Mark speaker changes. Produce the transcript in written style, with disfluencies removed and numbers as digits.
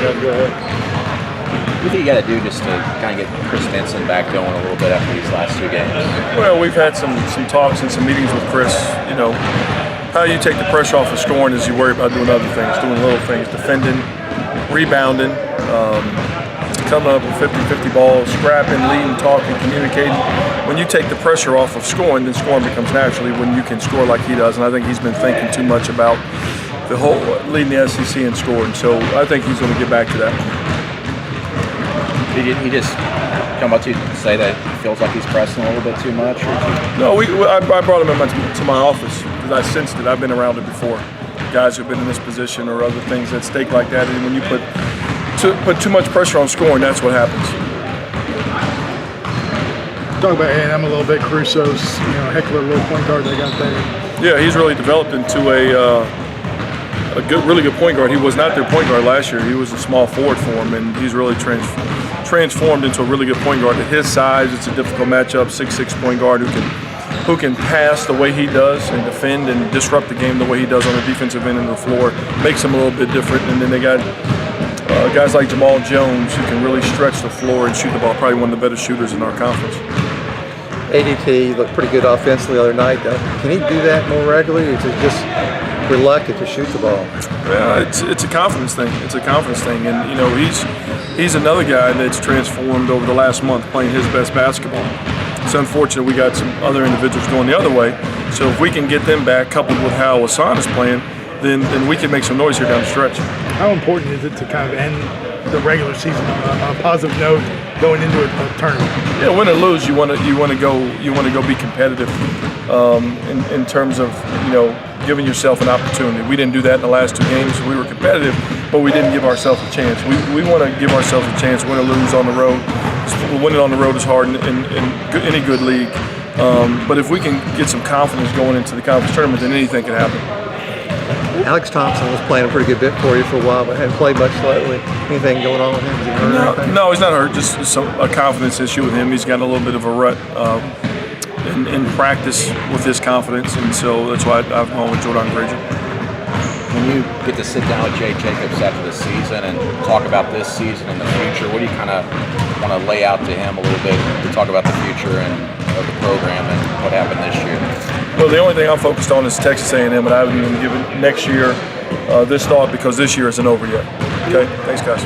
Speaker 1: Yeah, go ahead.
Speaker 2: What do you got to do just to kind of get Chris Benson back going a little bit after these last 2 games?
Speaker 1: Well, we've had some talks and some meetings with Chris. You know, how you take the pressure off of scoring is you worry about doing other things, doing little things, defending, rebounding, coming up with 50-50 balls, scrapping, leading, talking, communicating. When you take the pressure off of scoring, then scoring becomes naturally when you can score like he does. And I think he's been thinking too much about the whole leading the SEC and scoring. So I think he's going to get back to that.
Speaker 2: He just come up to you and say that he feels like he's pressing a little bit too much?
Speaker 1: No, I brought him to my office because I sensed it. I've been around it before. Guys who've been in this position or other things at stake like that. And when you put too much pressure on scoring, that's what happens.
Speaker 3: Talk about A&M a little bit. Caruso's, heck of a little point guard they got there.
Speaker 1: Yeah, he's really developed into a really good point guard. He was not their point guard last year. He was a small forward for him, and he's really transformed into a really good point guard. At his size, it's a difficult matchup. 6'6" point guard who can pass the way he does and defend and disrupt the game the way he does on the defensive end of the floor. Makes him a little bit different. And then they got guys like Jamal Jones who can really stretch the floor and shoot the ball. Probably one of the better shooters in our conference.
Speaker 4: ADT looked pretty good offensively the other night. Can he do that more regularly, or is he just reluctant to shoot the ball?
Speaker 1: Yeah, it's a confidence thing. It's a confidence thing, and he's another guy that's transformed over the last month playing his best basketball. It's unfortunate we got some other individuals going the other way. So if we can get them back, coupled with how Hassan is playing, then we can make some noise here down the stretch.
Speaker 3: How important is it to kind of end the regular season on a positive note going into a tournament?
Speaker 1: Yeah, win or lose, you want to go be competitive in terms of giving yourself an opportunity. We didn't do that in the last 2 games. We were competitive, but we didn't give ourselves a chance. We want to give ourselves a chance, win or lose on the road. Winning on the road is hard in any good league. But if we can get some confidence going into the conference tournament, then anything can happen.
Speaker 4: Alex Thompson was playing a pretty good bit for you for a while, but hadn't played much lately. Anything going on with him? Is he hurt or anything?
Speaker 1: No, he's not hurt. Just a confidence issue with him. He's got a little bit of a rut in practice with his confidence, and so that's why I've gone with Jordan Granger.
Speaker 2: When you get to sit down with Jay Jacobs after the season and talk about this season and the future, what do you kind of want to lay out to him a little bit to talk about the future and of the program and what happened this year?
Speaker 1: Well, the only thing I'm focused on is Texas A&M, and I haven't even given next year this thought because this year isn't over yet. Okay, thanks, guys.